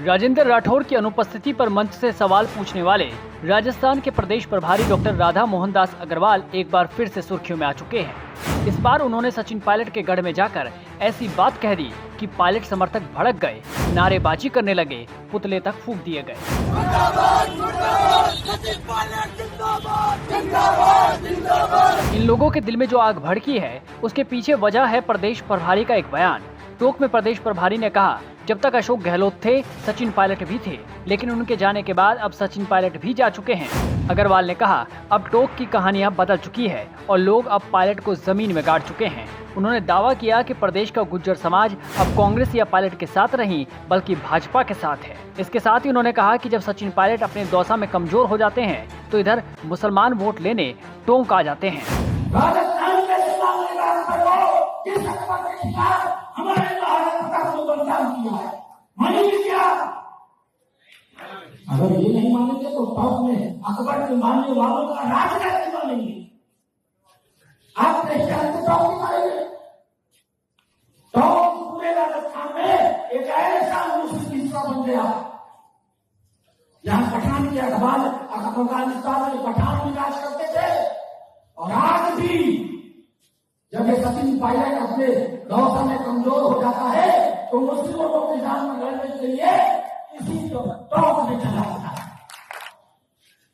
राजेंद्र राठौर की अनुपस्थिति पर मंच से सवाल पूछने वाले राजस्थान के प्रदेश प्रभारी डॉक्टर राधा मोहन दास अग्रवाल एक बार फिर से सुर्खियों में आ चुके हैं। इस बार उन्होंने सचिन पायलट के गढ़ में जाकर ऐसी बात कह दी कि पायलट समर्थक भड़क गए, नारेबाजी करने लगे, पुतले तक फूंक दिए गए। इन लोगों के दिल में जो आग भड़की है उसके पीछे वजह है प्रदेश प्रभारी का एक बयान। टोंक में प्रदेश प्रभारी ने कहा, जब तक अशोक गहलोत थे सचिन पायलट भी थे, लेकिन उनके जाने के बाद अब सचिन पायलट भी जा चुके हैं। अग्रवाल ने कहा, अब टोंक की कहानियां बदल चुकी है और लोग अब पायलट को जमीन में गाड़ चुके हैं। उन्होंने दावा किया कि प्रदेश का गुज्जर समाज अब कांग्रेस या पायलट के साथ नहीं बल्कि भाजपा के साथ है। इसके साथ ही उन्होंने कहा कि जब सचिन पायलट अपने दौसा में कमजोर हो जाते हैं तो इधर मुसलमान वोट लेने टोंक आ जाते हैं। अगर ये नहीं मानेंगे तो टॉप में अकबर के मानने वालों का राज कैसे मानेंगे? आप टॉप मारेंगे? टॉप पूरे राजस्थान में एक ऐसा मुस्लिम हिस्सा बन गया जहां पठान के अफगानिस्तान में पठान भी राज करते थे। और आज भी जब ये सचिन पायलट अपने दौसा में कमजोर हो जाता है तो मुस्लिमों को अपने जान में लड़ने के लिए इसी टॉप में चला जाता है।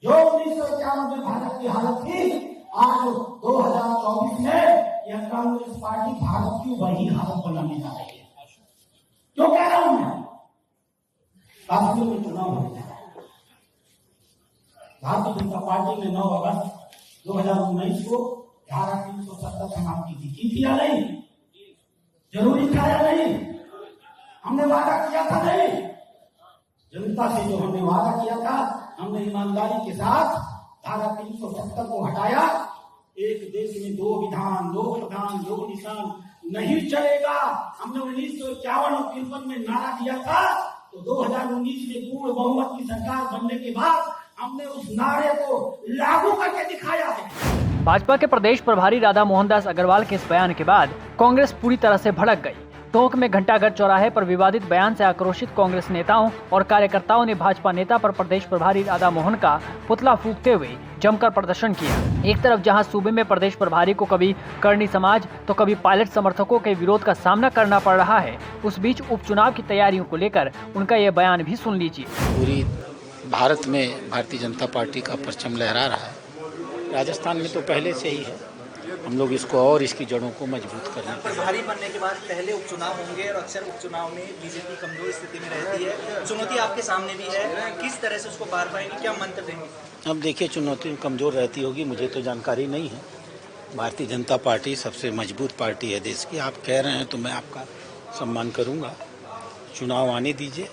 जो 1951 में भारत की हालत थी, आज 2024 में यह कांग्रेस पार्टी भारत की वही हालत बनाने जा रही है। क्यों कह रहा हूं मैं? काश्मीर में चुनाव हो गया। भारतीय जनता पार्टी ने 9 अगस्त 2019 को धारा 370 समाप्ति की थी या नहीं? जरूरी था या नहीं? हमने वादा किया था नहीं? जनता से जो हमने वादा किया था, हमने ईमानदारी के साथ धारा 370 को हटाया। एक देश में 2 विधान, 2 प्रधान, 2 निशान नहीं चलेगा। हमने 1951 और 53 में नारा दिया था, तो 2019 में पूर्ण बहुमत की सरकार बनने के बाद हमने उस नारे को लागू करके दिखाया है। भाजपा के प्रदेश प्रभारी राधा मोहन दास अग्रवाल के इस बयान के बाद कांग्रेस पूरी तरह से भड़क गई। टोंक में घंटाघर चौराहे पर विवादित बयान से आक्रोशित कांग्रेस नेताओं और कार्यकर्ताओं ने भाजपा नेता पर प्रदेश प्रभारी राधा मोहन का पुतला फूंकते हुए जमकर प्रदर्शन किया। एक तरफ जहां सूबे में प्रदेश प्रभारी को कभी करनी समाज तो कभी पायलट समर्थकों के विरोध का सामना करना पड़ रहा है, उस बीच उपचुनाव की तैयारियों को लेकर उनका ये बयान भी सुन लीजिए। पूरी भारत में भारतीय जनता पार्टी का परचम लहरा रहा है। राजस्थान में तो पहले से ही है। हम लोग इसको और इसकी जड़ों को मजबूत करने के प्रभारी बनने के बाद पहले उपचुनाव होंगे और अक्सर उपचुनाव में बीजेपी कमजोर स्थिति में रहती है। चुनौती आपके सामने भी है, किस तरह से उसको पार पाएंगे, क्या मंत्र देंगे? अब देखिए, चुनौती कमजोर रहती होगी, मुझे तो जानकारी नहीं है। भारतीय जनता पार्टी सबसे मजबूत पार्टी है देश की। आप कह रहे हैं तो मैं आपका सम्मान करूँगा। चुनाव आने दीजिए,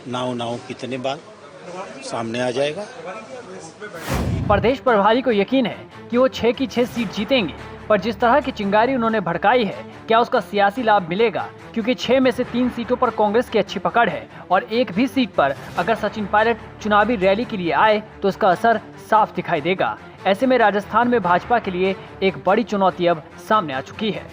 नाव कितने बार सामने आ जाएगा। प्रदेश प्रभारी को यकीन है कि वो 6 की 6 सीट जीतेंगे, पर जिस तरह की चिंगारी उन्होंने भड़काई है, क्या उसका सियासी लाभ मिलेगा? क्योंकि 6 में से 3 सीटों पर कांग्रेस की अच्छी पकड़ है और एक भी सीट पर अगर सचिन पायलट चुनावी रैली के लिए आए तो इसका असर साफ दिखाई देगा। ऐसे में राजस्थान में भाजपा के लिए एक बड़ी चुनौती अब सामने आ चुकी है।